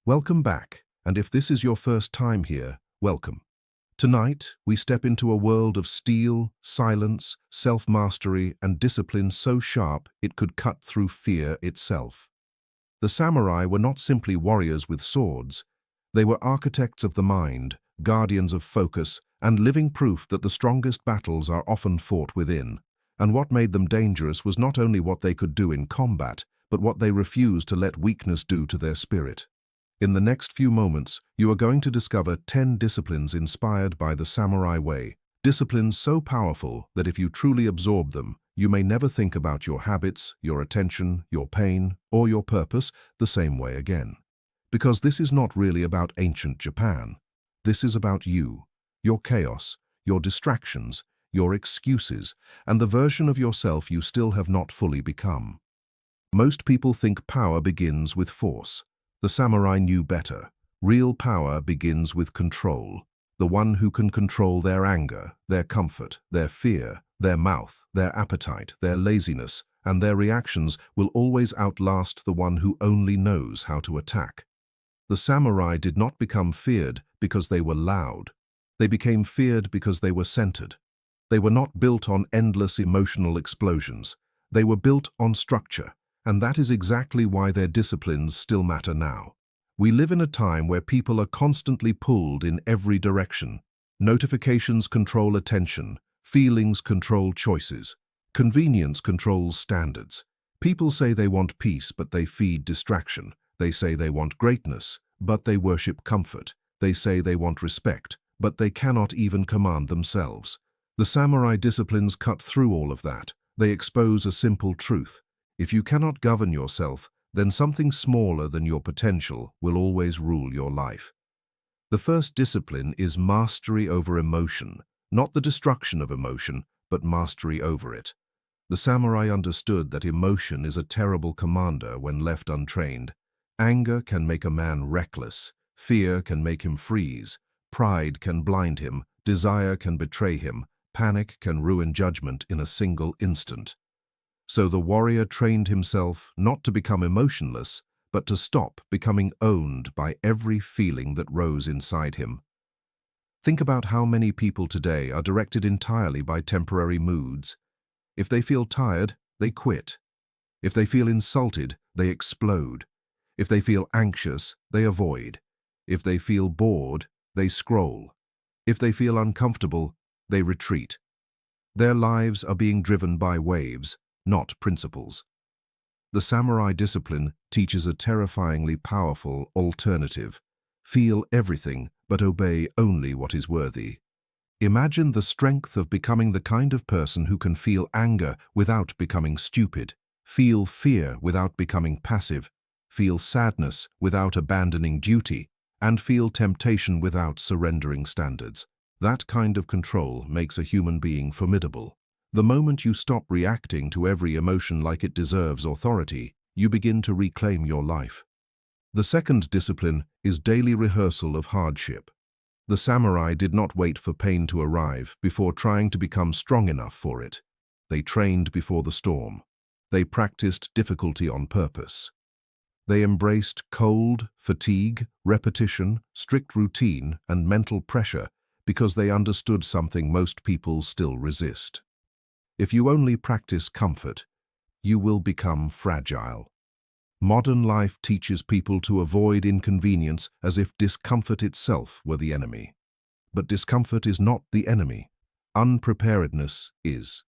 Welcome back, and if this is your first time here, welcome. Tonight, we step into a world of steel, silence, self-mastery, and discipline so sharp it could cut through fear itself. The samurai were not simply warriors with swords. They were architects of the mind, guardians of focus, and living proof that the strongest battles are often fought within. And what made them dangerous was not only what they could do in combat, but what they refused to let weakness do to their spirit. In the next few moments, you are going to discover 10 disciplines inspired by the samurai way, disciplines so powerful that if you truly absorb them, you may never think about your habits, your attention, your pain, or your purpose the same way again. Because this is not really about ancient Japan. This is about you, your chaos, your distractions, your excuses, and the version of yourself you still have not fully become. Most people think power begins with force. The samurai knew better. Real power begins with control. The one who can control their anger, their comfort, their fear, their mouth, their appetite, their laziness, and their reactions will always outlast the one who only knows how to attack. The samurai did not become feared because they were loud. They became feared because they were centered. They were not built on endless emotional explosions. They were built on structure. And that is exactly why their disciplines still matter now. We live in a time where people are constantly pulled in every direction. Notifications control attention, feelings control choices, convenience controls standards. People say they want peace, but they feed distraction. They say they want greatness, but they worship comfort. They say they want respect, but they cannot even command themselves. The samurai disciplines cut through all of that. They expose a simple truth. If you cannot govern yourself, then something smaller than your potential will always rule your life. The first discipline is mastery over emotion, not the destruction of emotion, but mastery over it. The samurai understood that emotion is a terrible commander when left untrained. Anger can make a man reckless, fear can make him freeze, pride can blind him, desire can betray him, panic can ruin judgment in a single instant. So the warrior trained himself not to become emotionless, but to stop becoming owned by every feeling that rose inside him. Think about how many people today are directed entirely by temporary moods. If they feel tired, they quit. If they feel insulted, they explode. If they feel anxious, they avoid. If they feel bored, they scroll. If they feel uncomfortable, they retreat. Their lives are being driven by waves, not principles. The samurai discipline teaches a terrifyingly powerful alternative. Feel everything, but obey only what is worthy. Imagine the strength of becoming the kind of person who can feel anger without becoming stupid, feel fear without becoming passive, feel sadness without abandoning duty, and feel temptation without surrendering standards. That kind of control makes a human being formidable. The moment you stop reacting to every emotion like it deserves authority, you begin to reclaim your life. The second discipline is daily rehearsal of hardship. The samurai did not wait for pain to arrive before trying to become strong enough for it. They trained before the storm. They practiced difficulty on purpose. They embraced cold, fatigue, repetition, strict routine, and mental pressure because they understood something most people still resist. If you only practice comfort, you will become fragile. Modern life teaches people to avoid inconvenience as if discomfort itself were the enemy. But discomfort is not the enemy. Unpreparedness is.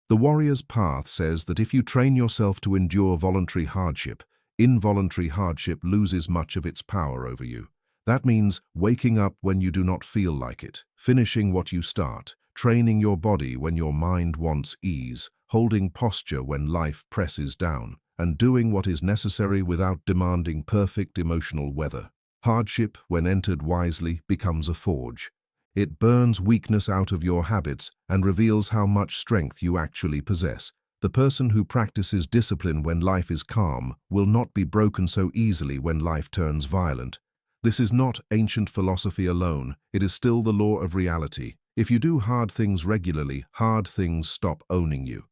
The warrior's path says that if you train yourself to endure voluntary hardship, involuntary hardship loses much of its power over you. That means waking up when you do not feel like it, finishing what you start, training your body when your mind wants ease, holding posture when life presses down, and doing what is necessary without demanding perfect emotional weather. Hardship, when entered wisely, becomes a forge. It burns weakness out of your habits and reveals how much strength you actually possess. The person who practices discipline when life is calm will not be broken so easily when life turns violent. This is not ancient philosophy alone, it is still the law of reality. If you do hard things regularly, hard things stop owning you.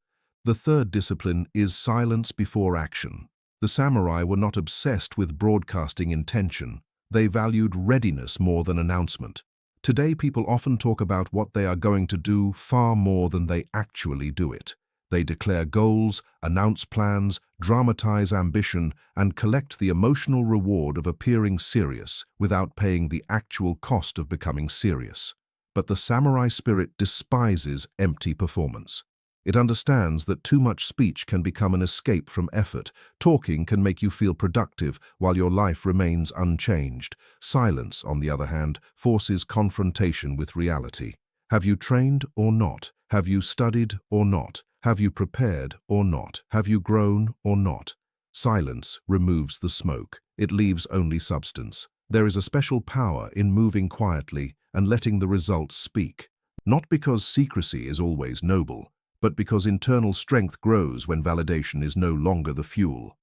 The third discipline is silence before action. The samurai were not obsessed with broadcasting intention. They valued readiness more than announcement. Today, people often talk about what they are going to do far more than they actually do it. They declare goals, announce plans, dramatize ambition, and collect the emotional reward of appearing serious without paying the actual cost of becoming serious. But the samurai spirit despises empty performance. It understands that too much speech can become an escape from effort. Talking can make you feel productive while your life remains unchanged. Silence, on the other hand, forces confrontation with reality. Have you trained or not? Have you studied or not? Have you prepared or not? Have you grown or not? Silence removes the smoke. It leaves only substance. There is a special power in moving quietly and letting the results speak. Not because secrecy is always noble, but because internal strength grows when validation is no longer the fuel.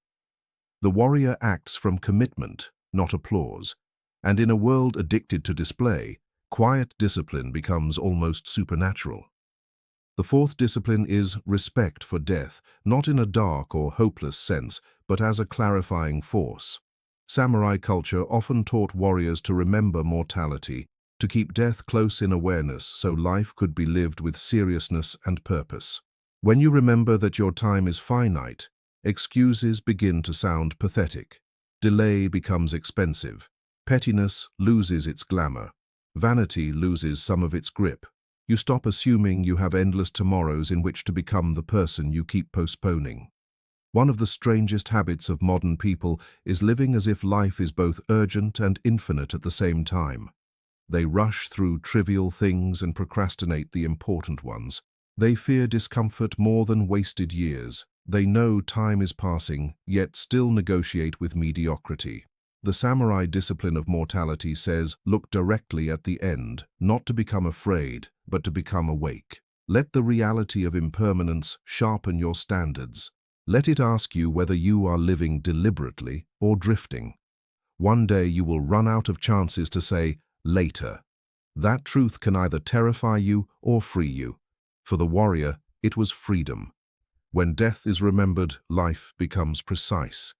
The warrior acts from commitment, not applause. And in a world addicted to display, quiet discipline becomes almost supernatural. The fourth discipline is respect for death, not in a dark or hopeless sense, but as a clarifying force. Samurai culture often taught warriors to remember mortality, to keep death close in awareness so life could be lived with seriousness and purpose. When you remember that your time is finite, excuses begin to sound pathetic. Delay becomes expensive. Pettiness loses its glamour. Vanity loses some of its grip. You stop assuming you have endless tomorrows in which to become the person you keep postponing. One of the strangest habits of modern people is living as if life is both urgent and infinite at the same time. They rush through trivial things and procrastinate the important ones. They fear discomfort more than wasted years. They know time is passing, yet still negotiate with mediocrity. The samurai discipline of mortality says, look directly at the end, not to become afraid, but to become awake. Let the reality of impermanence sharpen your standards. Let it ask you whether you are living deliberately or drifting. One day you will run out of chances to say, later. That truth can either terrify you or free you. For the warrior, it was freedom. When death is remembered, life becomes precise.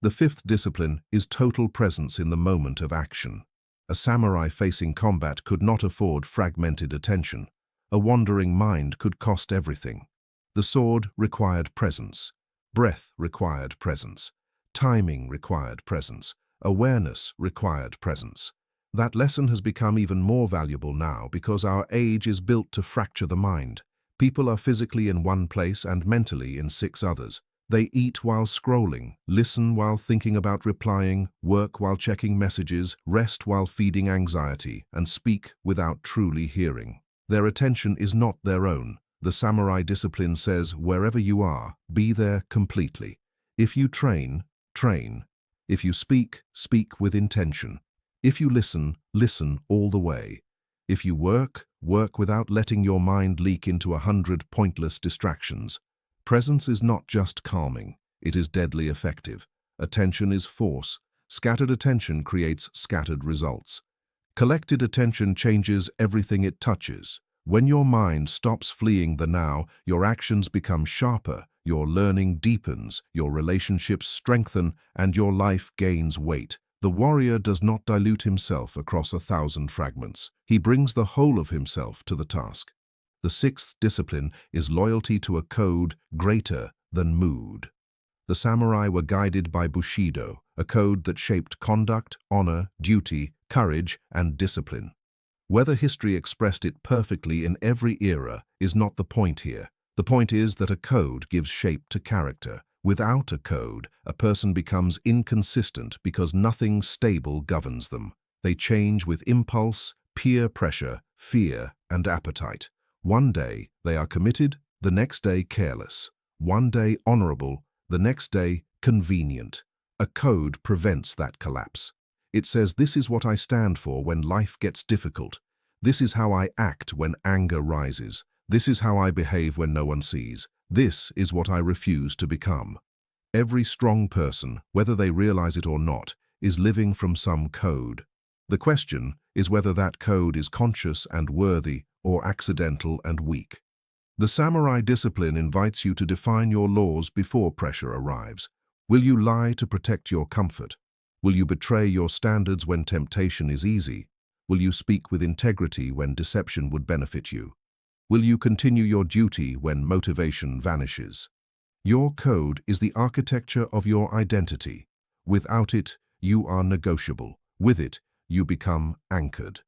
The fifth discipline is total presence in the moment of action. A samurai facing combat could not afford fragmented attention. A wandering mind could cost everything. The sword required presence. Breath required presence. Timing required presence. Awareness required presence. That lesson has become even more valuable now because our age is built to fracture the mind. People are physically in one place and mentally in 6 others. They eat while scrolling, listen while thinking about replying, work while checking messages, rest while feeding anxiety, and speak without truly hearing. Their attention is not their own. The samurai discipline says, wherever you are, be there completely. If you train, train. If you speak, speak with intention. If you listen, listen all the way. If you work, work without letting your mind leak into 100 pointless distractions. Presence is not just calming, it is deadly effective. Attention is force. Scattered attention creates scattered results. Collected attention changes everything it touches. When your mind stops fleeing the now, your actions become sharper, your learning deepens, your relationships strengthen, and your life gains weight. The warrior does not dilute himself across 1,000 fragments. He brings the whole of himself to the task. The sixth discipline is loyalty to a code greater than mood. The samurai were guided by bushido, a code that shaped conduct, honor, duty, courage, and discipline. Whether history expressed it perfectly in every era is not the point here. The point is that a code gives shape to character. Without a code, a person becomes inconsistent because nothing stable governs them. They change with impulse, peer pressure, fear, and appetite. One day they are committed, the next day careless. One day honorable, the next day convenient. A code prevents that collapse. It says, this is what I stand for when life gets difficult. This is how I act when anger rises. This is how I behave when no one sees. This is what I refuse to become. Every strong person, whether they realize it or not, is living from some code. The question is whether that code is conscious and worthy or accidental and weak. The samurai discipline invites you to define your laws before pressure arrives. Will you lie to protect your comfort? Will you betray your standards when temptation is easy? Will you speak with integrity when deception would benefit you? Will you continue your duty when motivation vanishes? Your code is the architecture of your identity. Without it, you are negotiable. With it, you become anchored.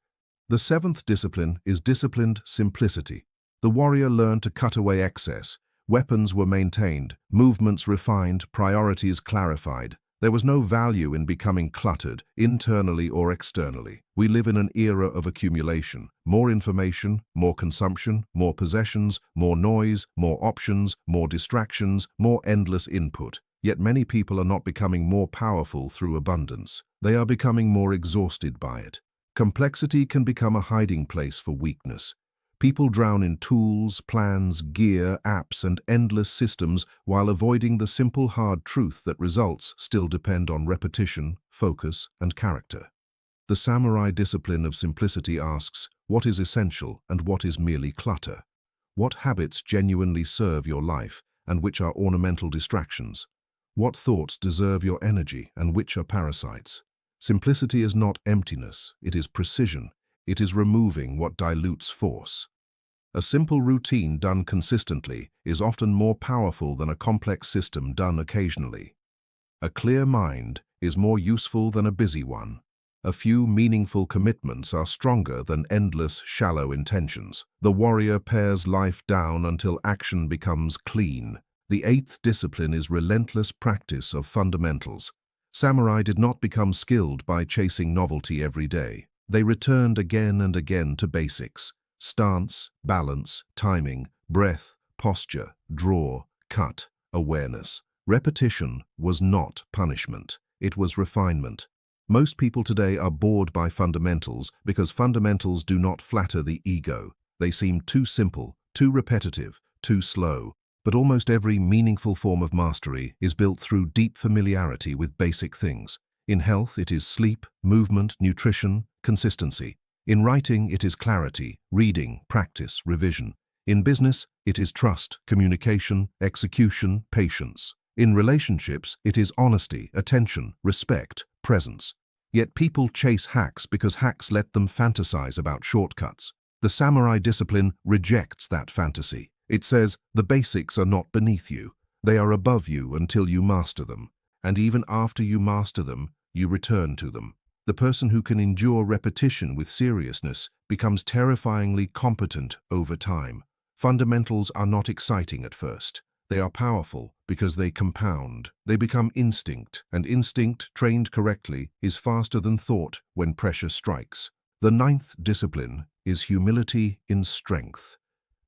The seventh discipline is disciplined simplicity. The warrior learned to cut away excess. Weapons were maintained, movements refined, priorities clarified. There was no value in becoming cluttered, internally or externally. We live in an era of accumulation. More information, more consumption, more possessions, more noise, more options, more distractions, more endless input. Yet many people are not becoming more powerful through abundance. They are becoming more exhausted by it. Complexity can become a hiding place for weakness. People drown in tools, plans, gear, apps, and endless systems while avoiding the simple hard truth that results still depend on repetition, focus, and character. The samurai discipline of simplicity asks, what is essential and what is merely clutter? What habits genuinely serve your life and which are ornamental distractions? What thoughts deserve your energy and which are parasites? Simplicity is not emptiness, it is precision. It is removing what dilutes force. A simple routine done consistently is often more powerful than a complex system done occasionally. A clear mind is more useful than a busy one. A few meaningful commitments are stronger than endless, shallow intentions. The warrior pares life down until action becomes clean. The eighth discipline is relentless practice of fundamentals. Samurai did not become skilled by chasing novelty every day. They returned again and again to basics: stance, balance, timing, breath, posture, draw, cut, awareness. Repetition was not punishment, it was refinement. Most people today are bored by fundamentals because fundamentals do not flatter the ego. They seem too simple, too repetitive, too slow. But almost every meaningful form of mastery is built through deep familiarity with basic things. In health, it is sleep, movement, nutrition, consistency. In writing, it is clarity, reading, practice, revision. In business, it is trust, communication, execution, patience. In relationships, it is honesty, attention, respect, presence. Yet people chase hacks because hacks let them fantasize about shortcuts. The samurai discipline rejects that fantasy. It says, the basics are not beneath you. They are above you until you master them. And even after you master them, you return to them. The person who can endure repetition with seriousness becomes terrifyingly competent over time. Fundamentals are not exciting at first. They are powerful because they compound. They become instinct, and instinct, trained correctly, is faster than thought when pressure strikes. The ninth discipline is humility in strength.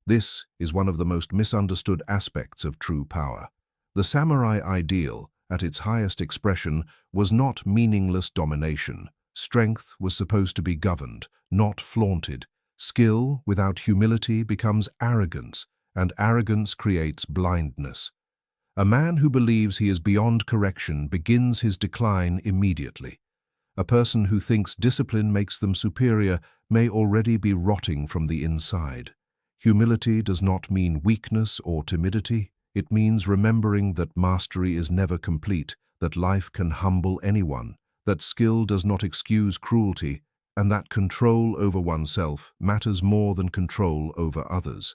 This is one of the most misunderstood aspects of true power. The samurai ideal, at its highest expression, was not meaningless domination. Strength was supposed to be governed, not flaunted. Skill without humility becomes arrogance, and arrogance creates blindness. A man who believes he is beyond correction begins his decline immediately. A person who thinks discipline makes them superior may already be rotting from the inside. Humility does not mean weakness or timidity. It means remembering that mastery is never complete, that life can humble anyone, that skill does not excuse cruelty, and that control over oneself matters more than control over others.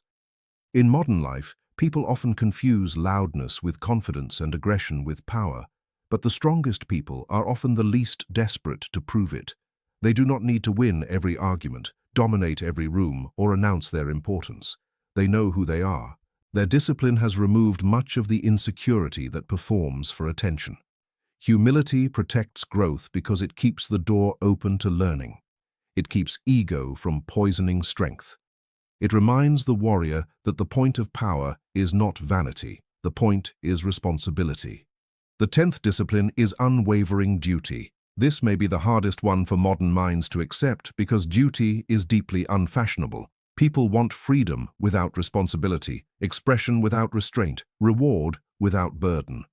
In modern life, people often confuse loudness with confidence and aggression with power, but the strongest people are often the least desperate to prove it. They do not need to win every argument, dominate every room, or announce their importance. They know who they are. Their discipline has removed much of the insecurity that performs for attention. Humility protects growth because it keeps the door open to learning. It keeps ego from poisoning strength. It reminds the warrior that the point of power is not vanity. The point is responsibility. The 10th discipline is unwavering duty. This may be the hardest one for modern minds to accept because duty is deeply unfashionable. People want freedom without responsibility, expression without restraint, reward without burden.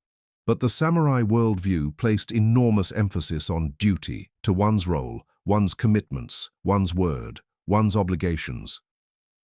But the samurai worldview placed enormous emphasis on duty to one's role, one's commitments, one's word, one's obligations.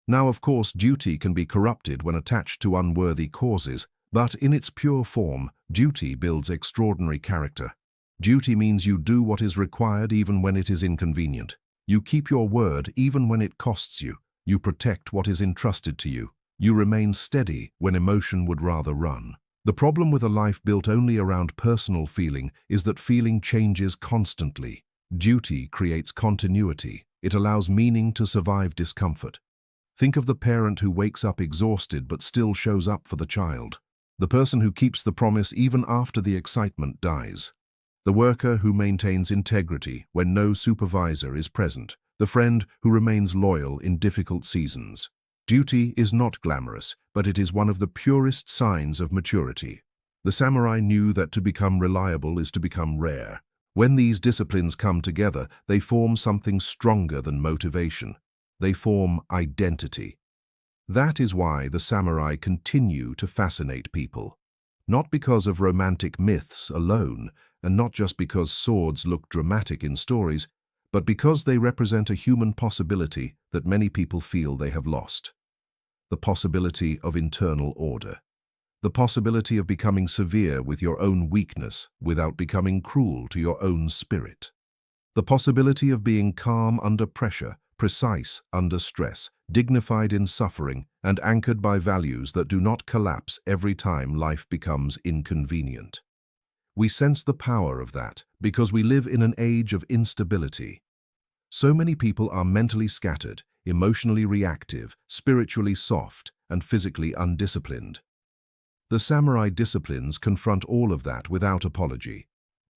Now, of course, duty can be corrupted when attached to unworthy causes. But in its pure form, duty builds extraordinary character. Duty means you do what is required even when it is inconvenient. You keep your word even when it costs you. You protect what is entrusted to you. You remain steady when emotion would rather run. The problem with a life built only around personal feeling is that feeling changes constantly. Duty creates continuity. It allows meaning to survive discomfort. Think of the parent who wakes up exhausted but still shows up for the child. The person who keeps the promise even after the excitement dies. The worker who maintains integrity when no supervisor is present. The friend who remains loyal in difficult seasons. Duty is not glamorous, but it is one of the purest signs of maturity. The samurai knew that to become reliable is to become rare. When these disciplines come together, they form something stronger than motivation. They form identity. That is why the samurai continue to fascinate people. Not because of romantic myths alone, and not just because swords look dramatic in stories, but because they represent a human possibility that many people feel they have lost. The possibility of internal order. The possibility of becoming severe with your own weakness without becoming cruel to your own spirit. The possibility of being calm under pressure, precise under stress, dignified in suffering, and anchored by values that do not collapse every time life becomes inconvenient. We sense the power of that because we live in an age of instability. So many people are mentally scattered, emotionally reactive, spiritually soft, and physically undisciplined. The samurai disciplines confront all of that without apology.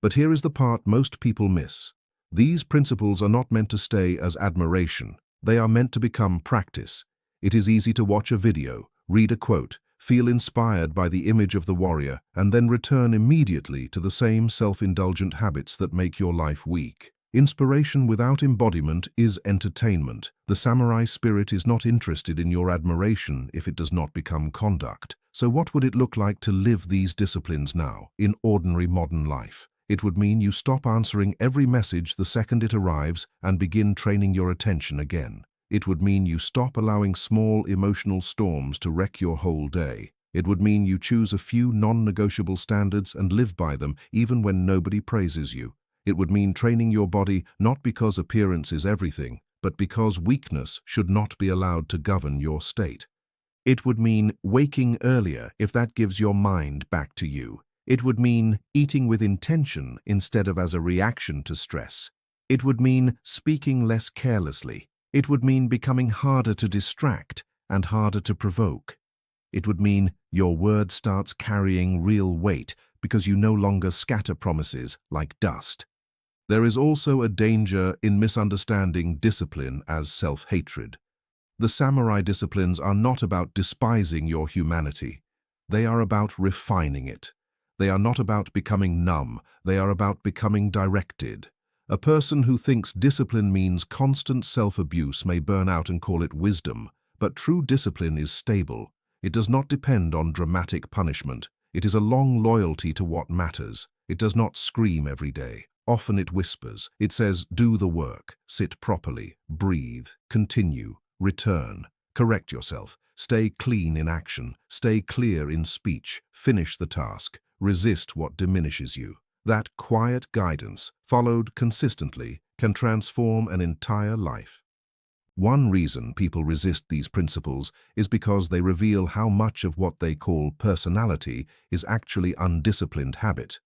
But here is the part most people miss. These principles are not meant to stay as admiration. They are meant to become practice. It is easy to watch a video, read a quote, feel inspired by the image of the warrior, and then return immediately to the same self-indulgent habits that make your life weak. Inspiration without embodiment is entertainment. The samurai spirit is not interested in your admiration if it does not become conduct. So what would it look like to live these disciplines now, in ordinary modern life? It would mean you stop answering every message the second it arrives and begin training your attention again. It would mean you stop allowing small emotional storms to wreck your whole day. It would mean you choose a few non-negotiable standards and live by them even when nobody praises you. It would mean training your body not because appearance is everything, but because weakness should not be allowed to govern your state. It would mean waking earlier if that gives your mind back to you. It would mean eating with intention instead of as a reaction to stress. It would mean speaking less carelessly. It would mean becoming harder to distract and harder to provoke. It would mean your word starts carrying real weight because you no longer scatter promises like dust. There is also a danger in misunderstanding discipline as self-hatred. The samurai disciplines are not about despising your humanity. They are about refining it. They are not about becoming numb. They are about becoming directed. A person who thinks discipline means constant self-abuse may burn out and call it wisdom, but true discipline is stable. It does not depend on dramatic punishment. It is a long loyalty to what matters. It does not scream every day. Often it whispers. It says, do the work, sit properly, breathe, continue, return, correct yourself, stay clean in action, stay clear in speech, finish the task, resist what diminishes you. That quiet guidance, followed consistently, can transform an entire life. One reason people resist these principles is because they reveal how much of what they call personality is actually undisciplined habit.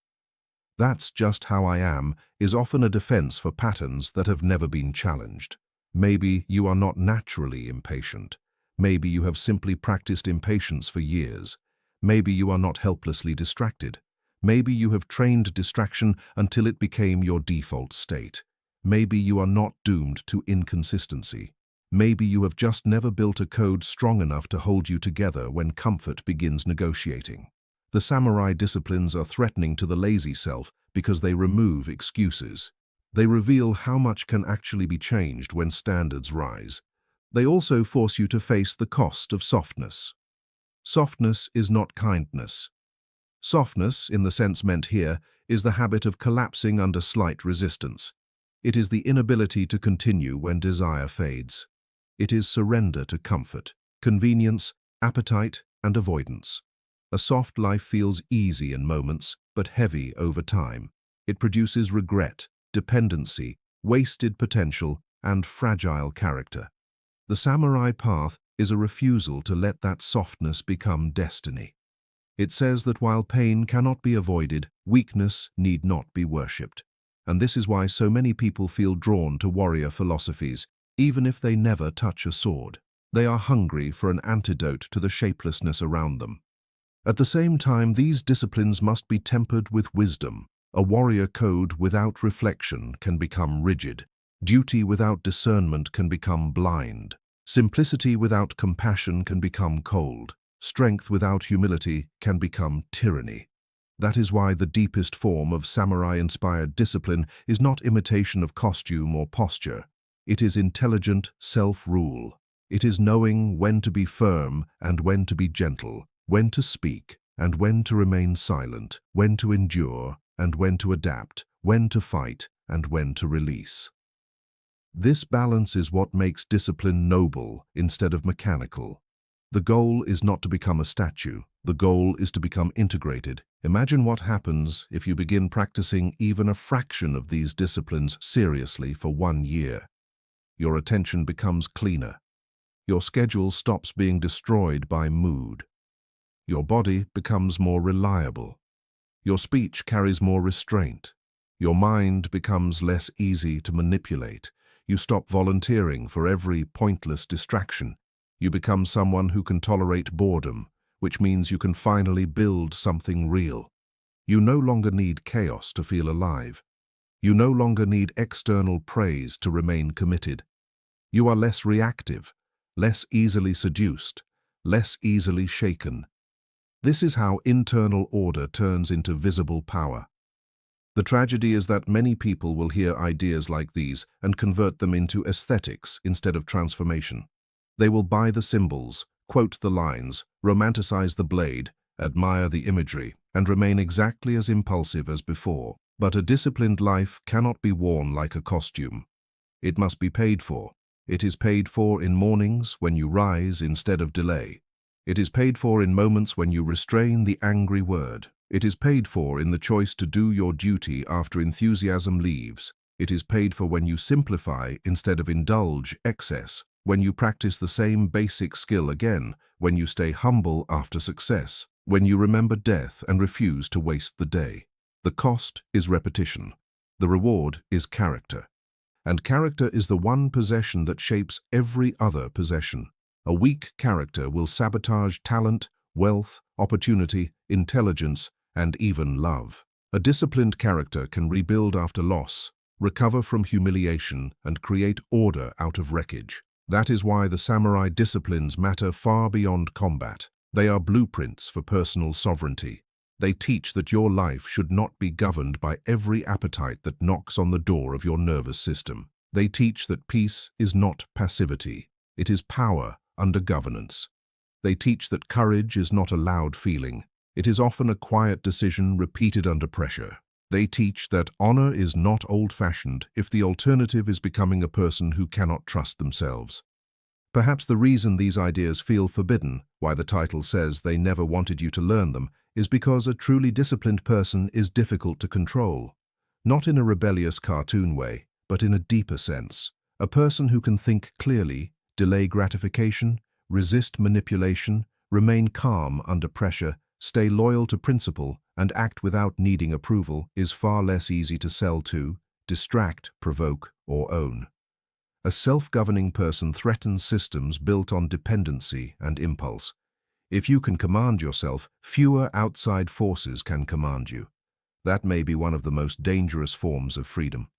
"That's just how I am" is often a defense for patterns that have never been challenged. Maybe you are not naturally impatient. Maybe you have simply practiced impatience for years. Maybe you are not helplessly distracted. Maybe you have trained distraction until it became your default state. Maybe you are not doomed to inconsistency. Maybe you have just never built a code strong enough to hold you together when comfort begins negotiating. The samurai disciplines are threatening to the lazy self because they remove excuses. They reveal how much can actually be changed when standards rise. They also force you to face the cost of softness. Softness is not kindness. Softness, in the sense meant here, is the habit of collapsing under slight resistance. It is the inability to continue when desire fades. It is surrender to comfort, convenience, appetite, and avoidance. A soft life feels easy in moments, but heavy over time. It produces regret, dependency, wasted potential, and fragile character. The samurai path is a refusal to let that softness become destiny. It says that while pain cannot be avoided, weakness need not be worshipped. And this is why so many people feel drawn to warrior philosophies, even if they never touch a sword. They are hungry for an antidote to the shapelessness around them. At the same time, these disciplines must be tempered with wisdom. A warrior code without reflection can become rigid. Duty without discernment can become blind. Simplicity without compassion can become cold. Strength without humility can become tyranny. That is why the deepest form of samurai-inspired discipline is not imitation of costume or posture. It is intelligent self-rule. It is knowing when to be firm and when to be gentle, when to speak and when to remain silent, when to endure and when to adapt, when to fight and when to release. This balance is what makes discipline noble instead of mechanical. The goal is not to become a statue. The goal is to become integrated. Imagine what happens if you begin practicing even a fraction of these disciplines seriously for 1 year. Your attention becomes cleaner. Your schedule stops being destroyed by mood. Your body becomes more reliable. Your speech carries more restraint. Your mind becomes less easy to manipulate. You stop volunteering for every pointless distraction. You become someone who can tolerate boredom, which means you can finally build something real. You no longer need chaos to feel alive. You no longer need external praise to remain committed. You are less reactive, less easily seduced, less easily shaken. This is how internal order turns into visible power. The tragedy is that many people will hear ideas like these and convert them into aesthetics instead of transformation. They will buy the symbols, quote the lines, romanticize the blade, admire the imagery, and remain exactly as impulsive as before. But a disciplined life cannot be worn like a costume. It must be paid for. It is paid for in mornings when you rise instead of delay. It is paid for in moments when you restrain the angry word. It is paid for in the choice to do your duty after enthusiasm leaves. It is paid for when you simplify instead of indulge excess, when you practice the same basic skill again, when you stay humble after success, when you remember death and refuse to waste the day. The cost is repetition. The reward is character. And character is the one possession that shapes every other possession. A weak character will sabotage talent, wealth, opportunity, intelligence, and even love. A disciplined character can rebuild after loss, recover from humiliation, and create order out of wreckage. That is why the samurai disciplines matter far beyond combat. They are blueprints for personal sovereignty. They teach that your life should not be governed by every appetite that knocks on the door of your nervous system. They teach that peace is not passivity. It is power under governance. They teach that courage is not a loud feeling. It is often a quiet decision repeated under pressure. They teach that honor is not old-fashioned if the alternative is becoming a person who cannot trust themselves. Perhaps the reason these ideas feel forbidden, why the title says they never wanted you to learn them, is because a truly disciplined person is difficult to control. Not in a rebellious cartoon way, but in a deeper sense. A person who can think clearly, delay gratification, resist manipulation, remain calm under pressure, stay loyal to principle, and act without needing approval is far less easy to sell to, distract, provoke, or own. A self-governing person threatens systems built on dependency and impulse. If you can command yourself, fewer outside forces can command you. That may be one of the most dangerous forms of freedom.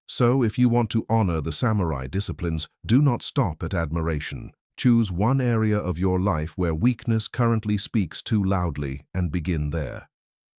So, if you want to honor the samurai disciplines, do not stop at admiration. Choose one area of your life where weakness currently speaks too loudly and begin there.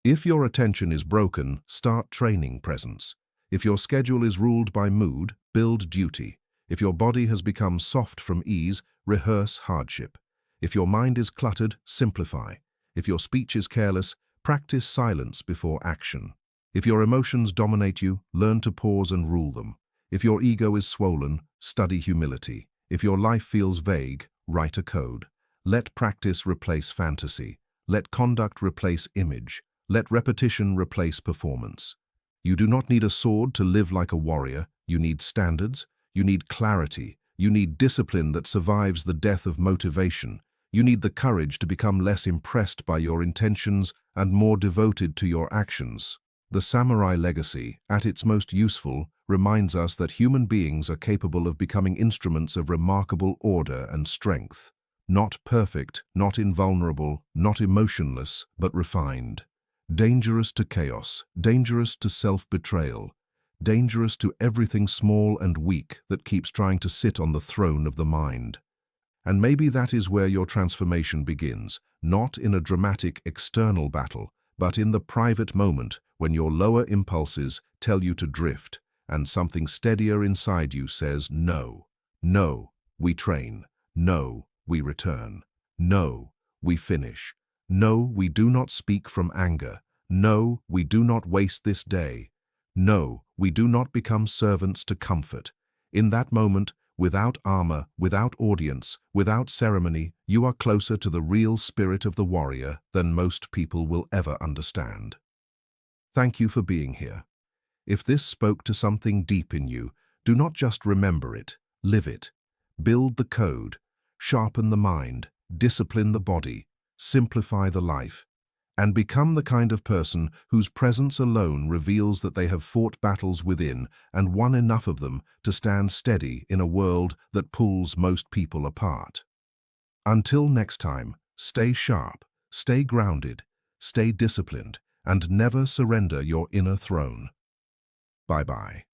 If your attention is broken, start training presence. If your schedule is ruled by mood, build duty. If your body has become soft from ease, rehearse hardship. If your mind is cluttered, simplify. If your speech is careless, practice silence before action. If your emotions dominate you, learn to pause and rule them. If your ego is swollen, study humility. If your life feels vague, write a code. Let practice replace fantasy. Let conduct replace image. Let repetition replace performance. You do not need a sword to live like a warrior. You need standards. You need clarity. You need discipline that survives the death of motivation. You need the courage to become less impressed by your intentions and more devoted to your actions. The samurai legacy, at its most useful, reminds us that human beings are capable of becoming instruments of remarkable order and strength. Not perfect, not invulnerable, not emotionless, but refined. Dangerous to chaos, dangerous to self-betrayal, dangerous to everything small and weak that keeps trying to sit on the throne of the mind. And maybe that is where your transformation begins, not in a dramatic external battle, but in the private moment when your lower impulses tell you to drift, and something steadier inside you says no. No, we train. No, we return. No, we finish. No, we do not speak from anger. No, we do not waste this day. No, we do not become servants to comfort. In that moment, without armor, without audience, without ceremony, you are closer to the real spirit of the warrior than most people will ever understand. Thank you for being here. If this spoke to something deep in you, do not just remember it, live it. Build the code, sharpen the mind, discipline the body, simplify the life, and become the kind of person whose presence alone reveals that they have fought battles within and won enough of them to stand steady in a world that pulls most people apart. Until next time, stay sharp, stay grounded, stay disciplined, and never surrender your inner throne. Bye-bye.